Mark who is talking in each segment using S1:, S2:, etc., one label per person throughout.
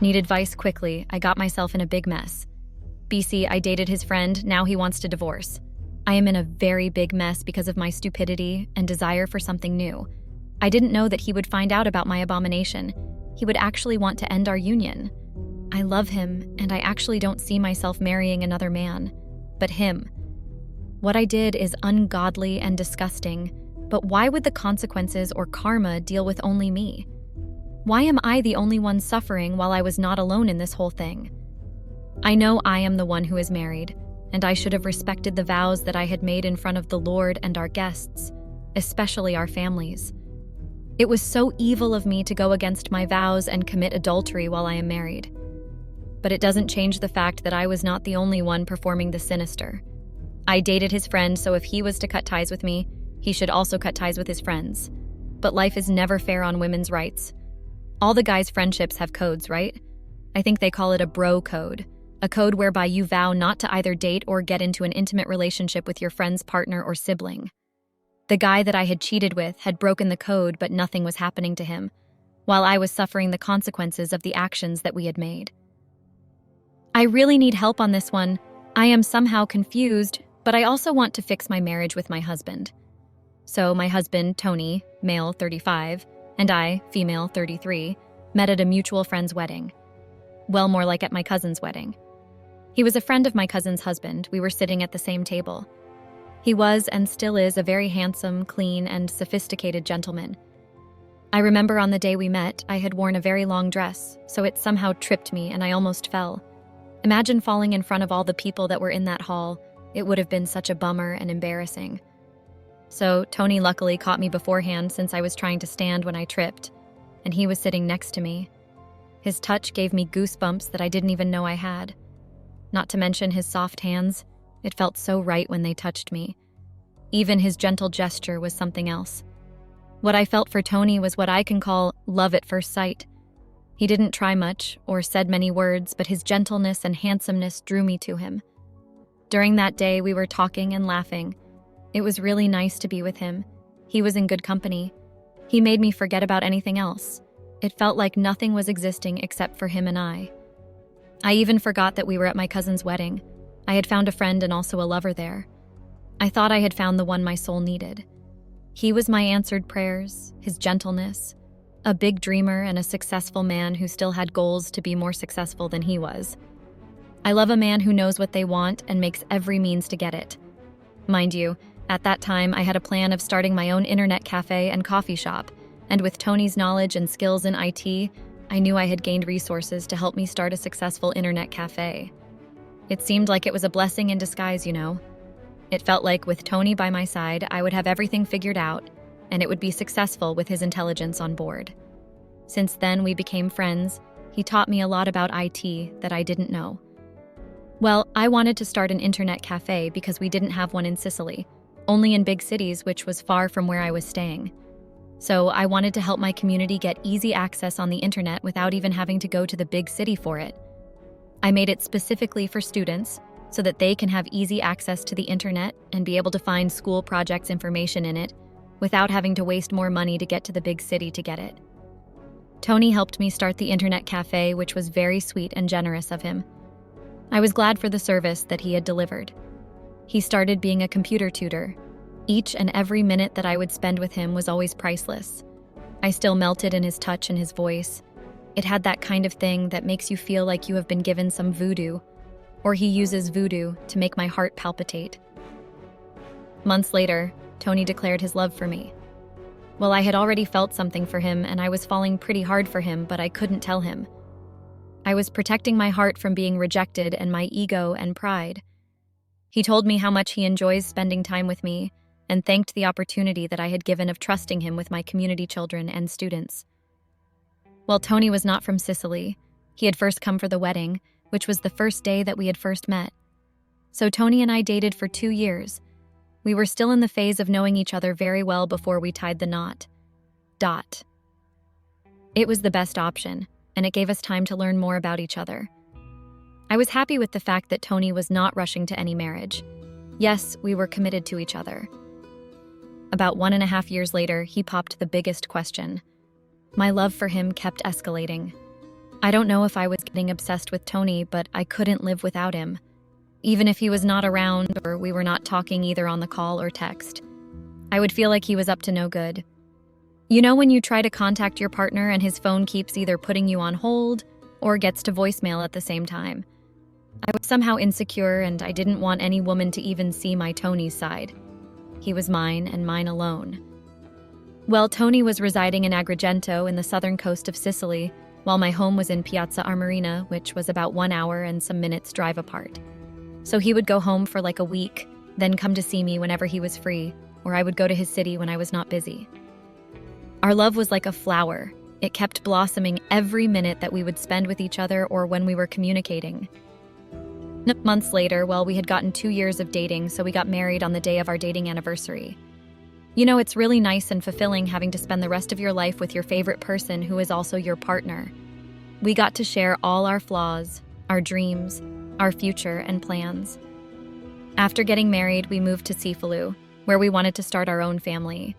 S1: Need advice quickly. I got myself in a big mess. BC, I dated his friend, now he wants to divorce. I am in a very big mess because of my stupidity and desire for something new. I didn't know that he would find out about my abomination. He would actually want to end our union. I love him, and I actually don't see myself marrying another man, but him. What I did is ungodly and disgusting, but why would the consequences or karma deal with only me? Why am I the only one suffering while I was not alone in this whole thing? I know I am the one who is married, and I should have respected the vows that I had made in front of the Lord and our guests, especially our families. It was so evil of me to go against my vows and commit adultery while I am married. But it doesn't change the fact that I was not the only one performing the sinister. I dated his friend, so if he was to cut ties with me, he should also cut ties with his friends. But life is never fair on women's rights. All the guys' friendships have codes, right? I think they call it a bro code, a code whereby you vow not to either date or get into an intimate relationship with your friend's partner or sibling. The guy that I had cheated with had broken the code, but nothing was happening to him, while I was suffering the consequences of the actions that we had made. I really need help on this one. I am somehow confused, but I also want to fix my marriage with my husband. So my husband, Tony, male 35, and I, female 33, met at a mutual friend's wedding. Well, more like at my cousin's wedding. He was a friend of my cousin's husband. We were sitting at the same table. He was and still is a very handsome, clean, and sophisticated gentleman. I remember on the day we met, I had worn a very long dress, so it somehow tripped me and I almost fell. Imagine falling in front of all the people that were in that hall. It would have been such a bummer and embarrassing. So Tony luckily caught me beforehand since I was trying to stand when I tripped, and he was sitting next to me. His touch gave me goosebumps that I didn't even know I had. Not to mention his soft hands. It felt so right when they touched me. Even his gentle gesture was something else. What I felt for Tony was what I can call love at first sight. He didn't try much or said many words, but his gentleness and handsomeness drew me to him. During that day, we were talking and laughing. It was really nice to be with him. He was in good company. He made me forget about anything else. It felt like nothing was existing except for him and I. I even forgot that we were at my cousin's wedding. I had found a friend and also a lover there. I thought I had found the one my soul needed. He was my answered prayers, his gentleness, a big dreamer and a successful man who still had goals to be more successful than he was. I love a man who knows what they want and makes every means to get it. Mind you, at that time I had a plan of starting my own internet cafe and coffee shop, and with Tony's knowledge and skills in IT, I knew I had gained resources to help me start a successful internet cafe. It seemed like it was a blessing in disguise, you know. It felt like with Tony by my side, I would have everything figured out, and it would be successful with his intelligence on board. Since then, we became friends. He taught me a lot about IT that I didn't know. Well, I wanted to start an internet cafe because we didn't have one in Sicily, only in big cities, which was far from where I was staying. So I wanted to help my community get easy access on the internet without even having to go to the big city for it. I made it specifically for students so that they can have easy access to the internet and be able to find school projects information in it without having to waste more money to get to the big city to get it. Tony helped me start the internet cafe, which was very sweet and generous of him. I was glad for the service that he had delivered. He started being a computer tutor. Each and every minute that I would spend with him was always priceless. I still melted in his touch and his voice. It had that kind of thing that makes you feel like you have been given some voodoo, or he uses voodoo to make my heart palpitate. Months later, Tony declared his love for me. Well, I had already felt something for him, and I was falling pretty hard for him, but I couldn't tell him. I was protecting my heart from being rejected and my ego and pride. He told me how much he enjoys spending time with me and thanked the opportunity that I had given of trusting him with my community children and students. Well, Tony was not from Sicily. He had first come for the wedding, which was the first day that we had first met. So Tony and I dated for 2 years. We were still in the phase of knowing each other very well before we tied the knot. It was the best option, and it gave us time to learn more about each other. I was happy with the fact that Tony was not rushing to any marriage. Yes, we were committed to each other. About 1.5 years later, he popped the biggest question. My love for him kept escalating. I don't know if I was getting obsessed with Tony, but I couldn't live without him. Even if he was not around or we were not talking either on the call or text, I would feel like he was up to no good. You know when you try to contact your partner and his phone keeps either putting you on hold or gets to voicemail at the same time? I was somehow insecure and I didn't want any woman to even see my Tony's side. He was mine and mine alone. Well, Tony was residing in Agrigento in the southern coast of Sicily, while my home was in Piazza Armerina, which was about 1 hour and some minutes drive apart. So he would go home for like a week, then come to see me whenever he was free, or I would go to his city when I was not busy. Our love was like a flower. It kept blossoming every minute that we would spend with each other or when we were communicating. Months later, well, we had gotten 2 years of dating, so we got married on the day of our dating anniversary. You know, it's really nice and fulfilling having to spend the rest of your life with your favorite person who is also your partner. We got to share all our flaws, our dreams, our future, and plans. After getting married, we moved to Cefalù, where we wanted to start our own family.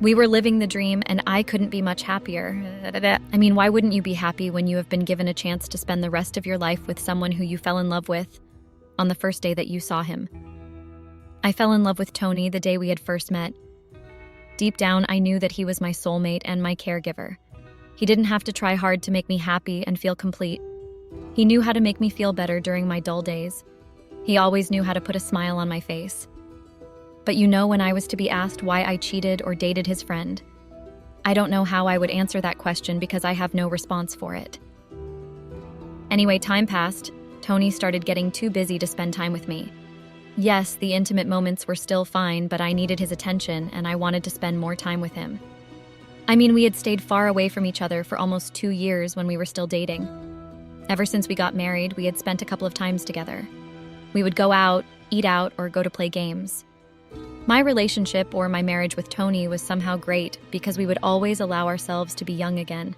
S1: We were living the dream, and I couldn't be much happier. I mean, why wouldn't you be happy when you have been given a chance to spend the rest of your life with someone who you fell in love with on the first day that you saw him? I fell in love with Tony the day we had first met. Deep down, I knew that he was my soulmate and my caregiver. He didn't have to try hard to make me happy and feel complete. He knew how to make me feel better during my dull days. He always knew how to put a smile on my face. But you know, when I was to be asked why I cheated or dated his friend, I don't know how I would answer that question because I have no response for it. Anyway, time passed. Tony started getting too busy to spend time with me. Yes, the intimate moments were still fine, but I needed his attention and I wanted to spend more time with him. I mean, we had stayed far away from each other for almost 2 years when we were still dating. Ever since we got married, we had spent a couple of times together. We would go out, eat out, or go to play games. My relationship or my marriage with Tony was somehow great because we would always allow ourselves to be young again.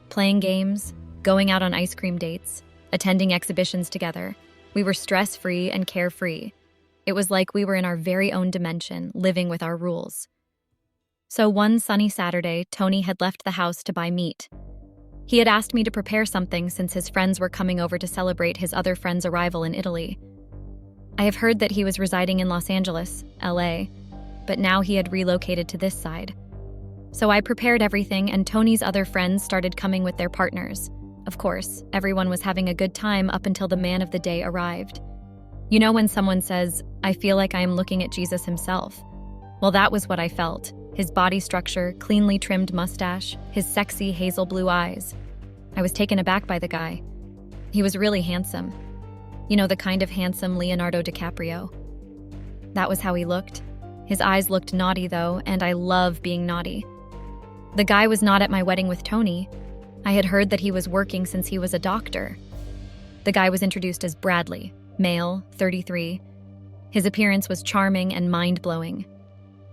S1: Playing games, going out on ice cream dates, attending exhibitions together. We were stress-free and carefree. It was like we were in our very own dimension, living with our rules. So one sunny Saturday, Tony had left the house to buy meat. He had asked me to prepare something since his friends were coming over to celebrate his other friend's arrival in Italy. I have heard that he was residing in Los Angeles, LA, but now he had relocated to this side. So I prepared everything and Tony's other friends started coming with their partners. Of course, everyone was having a good time up until the man of the day arrived. You know when someone says, "I feel like I am looking at Jesus himself." Well, that was what I felt. His body structure, cleanly trimmed mustache, his sexy hazel blue eyes. I was taken aback by the guy. He was really handsome. You know, the kind of handsome Leonardo DiCaprio. That was how he looked. His eyes looked naughty though, and I love being naughty. The guy was not at my wedding with Tony. I had heard that he was working since he was a doctor. The guy was introduced as Bradley, male, 33. His appearance was charming and mind-blowing.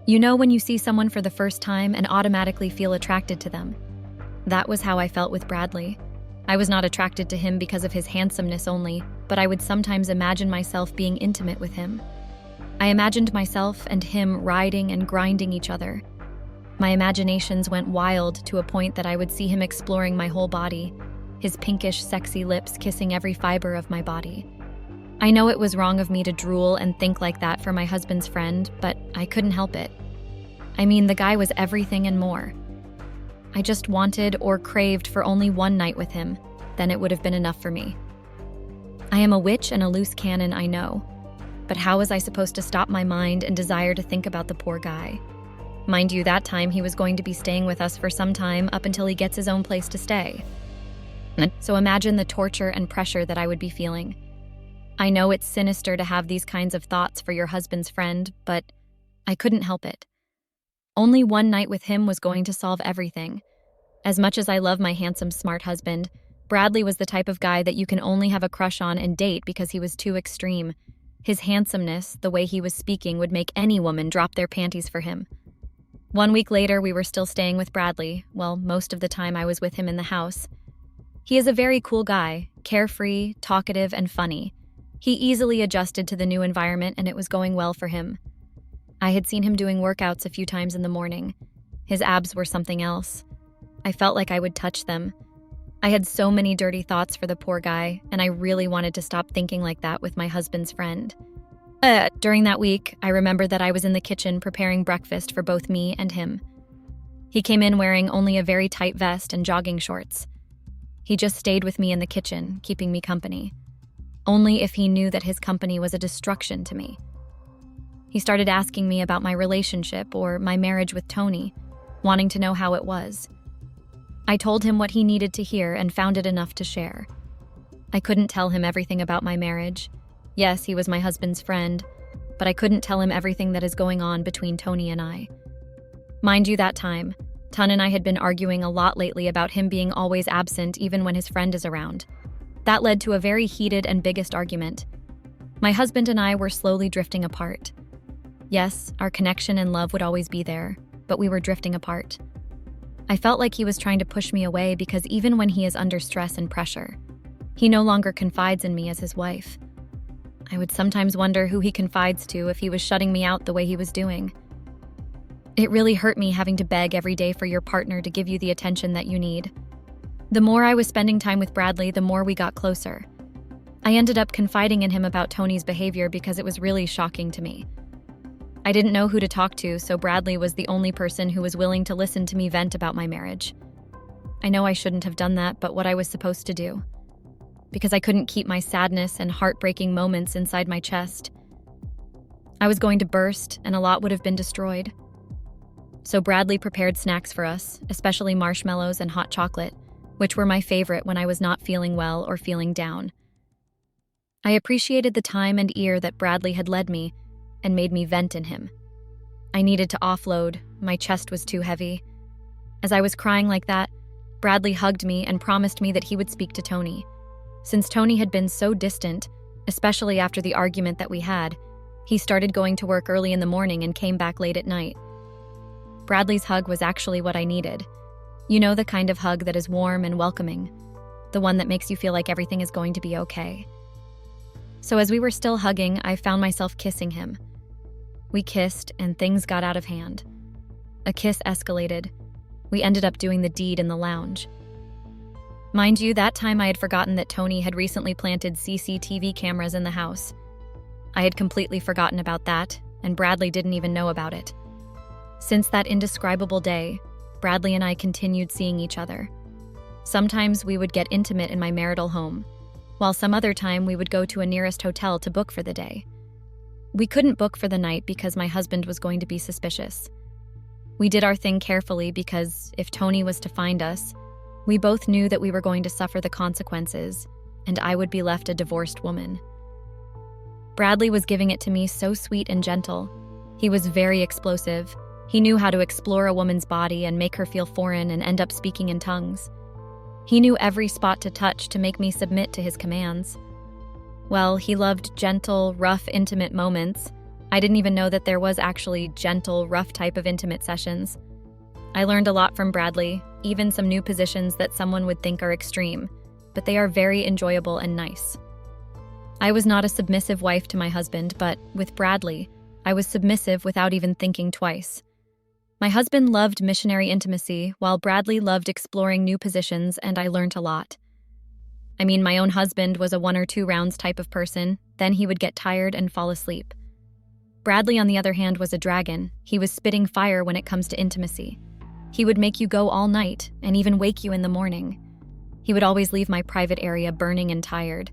S1: You know when you see someone for the first time and automatically feel attracted to them? That was how I felt with Bradley. I was not attracted to him because of his handsomeness only, but I would sometimes imagine myself being intimate with him. I imagined myself and him riding and grinding each other. My imaginations went wild to a point that I would see him exploring my whole body, his pinkish, sexy lips kissing every fiber of my body. I know it was wrong of me to drool and think like that for my husband's friend, but I couldn't help it. I mean, the guy was everything and more. I just wanted or craved for only one night with him, then it would have been enough for me. I am a witch and a loose cannon, I know, but how was I supposed to stop my mind and desire to think about the poor guy? Mind you, that time he was going to be staying with us for some time up until he gets his own place to stay. So imagine the torture and pressure that I would be feeling. I know it's sinister to have these kinds of thoughts for your husband's friend, but I couldn't help it. Only one night with him was going to solve everything. As much as I love my handsome, smart husband, Bradley was the type of guy that you can only have a crush on and date because he was too extreme. His handsomeness, the way he was speaking, would make any woman drop their panties for him. 1 week later, we were still staying with Bradley. Well, most of the time I was with him in the house. He is a very cool guy, carefree, talkative, and funny. He easily adjusted to the new environment and it was going well for him. I had seen him doing workouts a few times in the morning. His abs were something else. I felt like I would touch them. I had so many dirty thoughts for the poor guy, and I really wanted to stop thinking like that with my husband's friend. During that week, I remembered that I was in the kitchen preparing breakfast for both me and him. He came in wearing only a very tight vest and jogging shorts. He just stayed with me in the kitchen, keeping me company. Only if he knew that his company was a destruction to me. He started asking me about my relationship or my marriage with Tony, wanting to know how it was. I told him what he needed to hear and found it enough to share. I couldn't tell him everything about my marriage. Yes, he was my husband's friend, but I couldn't tell him everything that is going on between Tony and I. Mind you, that time, Ton and I had been arguing a lot lately about him being always absent even when his friend is around. That led to a very heated and biggest argument. My husband and I were slowly drifting apart. Yes, our connection and love would always be there, but we were drifting apart. I felt like he was trying to push me away because even when he is under stress and pressure, he no longer confides in me as his wife. I would sometimes wonder who he confides to if he was shutting me out the way he was doing. It really hurt me having to beg every day for your partner to give you the attention that you need. The more I was spending time with Bradley, the more we got closer. I ended up confiding in him about Tony's behavior because it was really shocking to me. I didn't know who to talk to, so Bradley was the only person who was willing to listen to me vent about my marriage. I know I shouldn't have done that, but what I was supposed to do. Because I couldn't keep my sadness and heartbreaking moments inside my chest. I was going to burst, and a lot would have been destroyed. So Bradley prepared snacks for us, especially marshmallows and hot chocolate, which were my favorite when I was not feeling well or feeling down. I appreciated the time and ear that Bradley had led me and made me vent in him. I needed to offload, my chest was too heavy. As I was crying like that, Bradley hugged me and promised me that he would speak to Tony. Since Tony had been so distant, especially after the argument that we had, he started going to work early in the morning and came back late at night. Bradley's hug was actually what I needed. You know, the kind of hug that is warm and welcoming, the one that makes you feel like everything is going to be okay. So as we were still hugging, I found myself kissing him. We kissed, and things got out of hand. A kiss escalated. We ended up doing the deed in the lounge. Mind you, that time I had forgotten that Tony had recently planted CCTV cameras in the house. I had completely forgotten about that, and Bradley didn't even know about it. Since that indescribable day, Bradley and I continued seeing each other. Sometimes we would get intimate in my marital home, while some other time we would go to a nearest hotel to book for the day. We couldn't book for the night because my husband was going to be suspicious. We did our thing carefully because if Tony was to find us, we both knew that we were going to suffer the consequences, and I would be left a divorced woman. Bradley was giving it to me so sweet and gentle. He was very explosive. He knew how to explore a woman's body and make her feel foreign and end up speaking in tongues. He knew every spot to touch to make me submit to his commands. Well, he loved gentle, rough, intimate moments. I didn't even know that there was actually gentle, rough type of intimate sessions. I learned a lot from Bradley, even some new positions that someone would think are extreme, but they are very enjoyable and nice. I was not a submissive wife to my husband, but with Bradley, I was submissive without even thinking twice. My husband loved missionary intimacy, while Bradley loved exploring new positions, and I learned a lot. I mean, my own husband was a 1 or 2 rounds type of person, then he would get tired and fall asleep. Bradley, on the other hand, was a dragon. He was spitting fire when it comes to intimacy. He would make you go all night, and even wake you in the morning. He would always leave my private area burning and tired.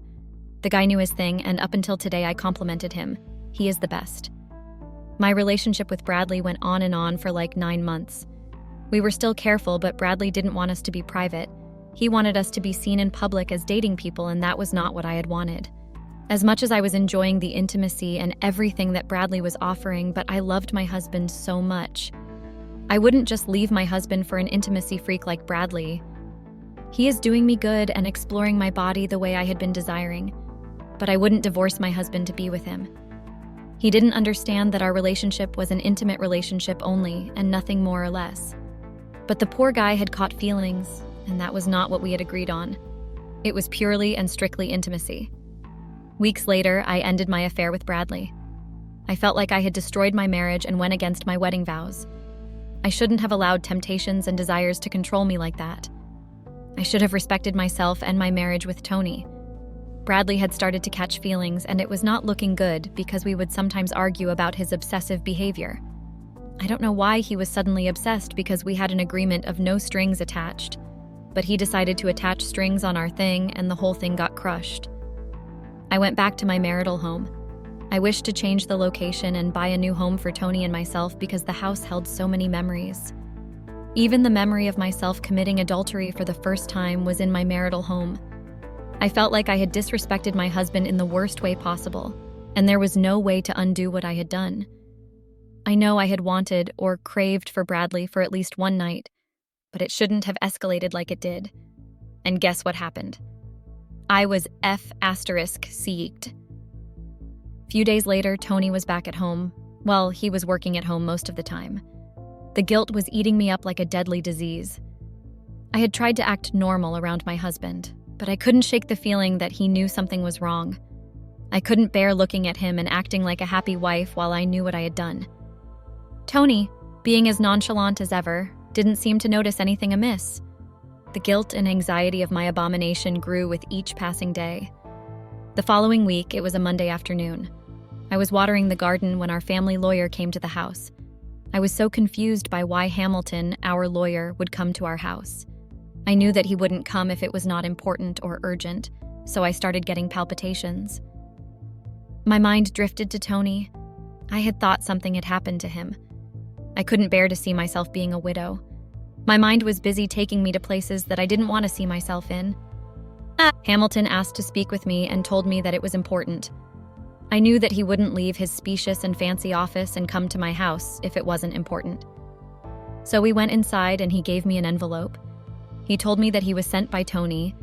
S1: The guy knew his thing, and up until today I complimented him. He is the best. My relationship with Bradley went on and on for like 9 months. We were still careful, but Bradley didn't want us to be private. He wanted us to be seen in public as dating people, and that was not what I had wanted. As much as I was enjoying the intimacy and everything that Bradley was offering, but I loved my husband so much. I wouldn't just leave my husband for an intimacy freak like Bradley. He is doing me good and exploring my body the way I had been desiring, but I wouldn't divorce my husband to be with him. He didn't understand that our relationship was an intimate relationship only and nothing more or less. But the poor guy had caught feelings, and that was not what we had agreed on. It was purely and strictly intimacy. Weeks later, I ended my affair with Bradley. I felt like I had destroyed my marriage and went against my wedding vows. I shouldn't have allowed temptations and desires to control me like that. I should have respected myself and my marriage with Tony. Bradley had started to catch feelings, and it was not looking good because we would sometimes argue about his obsessive behavior. I don't know why he was suddenly obsessed because we had an agreement of no strings attached, but he decided to attach strings on our thing and the whole thing got crushed. I went back to my marital home. I wished to change the location and buy a new home for Tony and myself because the house held so many memories. Even the memory of myself committing adultery for the first time was in my marital home. I felt like I had disrespected my husband in the worst way possible, and there was no way to undo what I had done. I know I had wanted or craved for Bradley for at least one night, but it shouldn't have escalated like it did. And guess what happened? I was F***ed. Few days later, Tony was back at home. Well, he was working at home most of the time. The guilt was eating me up like a deadly disease. I had tried to act normal around my husband, but I couldn't shake the feeling that he knew something was wrong. I couldn't bear looking at him and acting like a happy wife while I knew what I had done. Tony, being as nonchalant as ever, didn't seem to notice anything amiss. The guilt and anxiety of my abomination grew with each passing day. The following week, it was a Monday afternoon. I was watering the garden when our family lawyer came to the house. I was so confused by why Hamilton, our lawyer, would come to our house. I knew that he wouldn't come if it was not important or urgent, so I started getting palpitations. My mind drifted to Tony. I had thought something had happened to him. I couldn't bear to see myself being a widow. My mind was busy taking me to places that I didn't want to see myself in. Hamilton asked to speak with me and told me that it was important. I knew that he wouldn't leave his specious and fancy office and come to my house if it wasn't important. So we went inside and he gave me an envelope. He told me that he was sent by Tony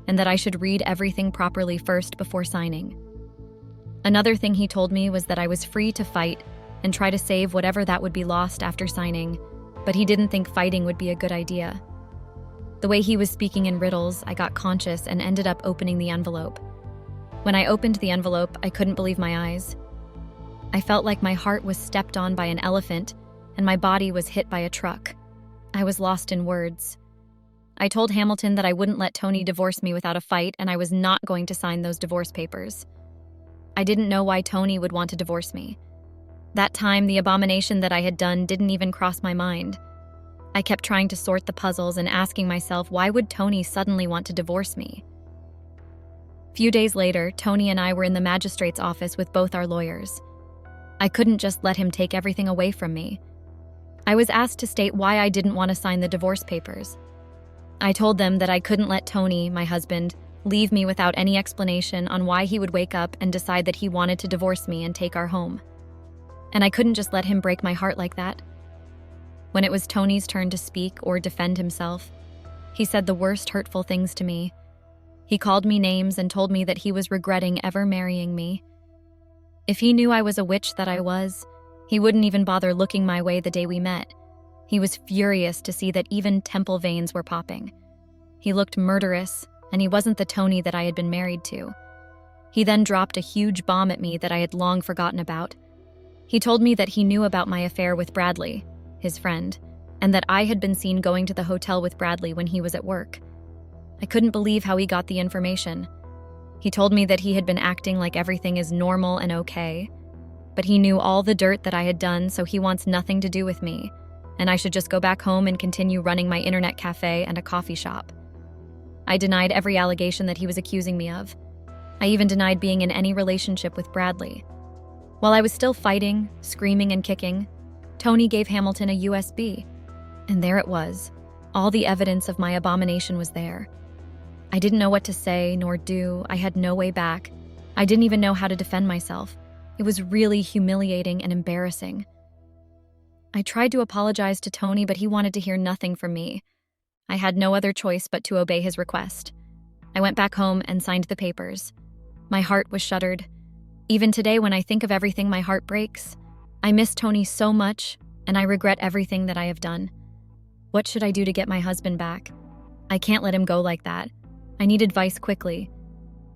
S1: and that I should read everything properly first before signing. Another thing he told me was that I was free to fight and try to save whatever that would be lost after signing, but he didn't think fighting would be a good idea. The way he was speaking in riddles, I got conscious and ended up opening the envelope. When I opened the envelope, I couldn't believe my eyes. I felt like my heart was stepped on by an elephant and my body was hit by a truck. I was lost in words. I told Hamilton that I wouldn't let Tony divorce me without a fight and I was not going to sign those divorce papers. I didn't know why Tony would want to divorce me. That time, the abomination that I had done didn't even cross my mind. I kept trying to sort the puzzles and asking myself, why would Tony suddenly want to divorce me? Few days later, Tony and I were in the magistrate's office with both our lawyers. I couldn't just let him take everything away from me. I was asked to state why I didn't want to sign the divorce papers. I told them that I couldn't let Tony, my husband, leave me without any explanation on why he would wake up and decide that he wanted to divorce me and take our home. And I couldn't just let him break my heart like that. When it was Tony's turn to speak or defend himself, he said the worst hurtful things to me. He called me names and told me that he was regretting ever marrying me. If he knew I was a witch that I was, he wouldn't even bother looking my way the day we met. He was furious to see that even temple veins were popping. He looked murderous, and he wasn't the Tony that I had been married to. He then dropped a huge bomb at me that I had long forgotten about. He told me that he knew about my affair with Bradley, his friend, and that I had been seen going to the hotel with Bradley when he was at work. I couldn't believe how he got the information. He told me that he had been acting like everything is normal and okay, but he knew all the dirt that I had done, so he wants nothing to do with me, and I should just go back home and continue running my internet cafe and a coffee shop. I denied every allegation that he was accusing me of. I even denied being in any relationship with Bradley. While I was still fighting, screaming, and kicking, Tony gave Hamilton a USB, and there it was. All the evidence of my abomination was there. I didn't know what to say nor do. I had no way back. I didn't even know how to defend myself. It was really humiliating and embarrassing. I tried to apologize to Tony, but he wanted to hear nothing from me. I had no other choice but to obey his request. I went back home and signed the papers. My heart was shuttered. Even today, when I think of everything, my heart breaks. I miss Tony so much, and I regret everything that I have done. What should I do to get my husband back? I can't let him go like that. I need advice quickly.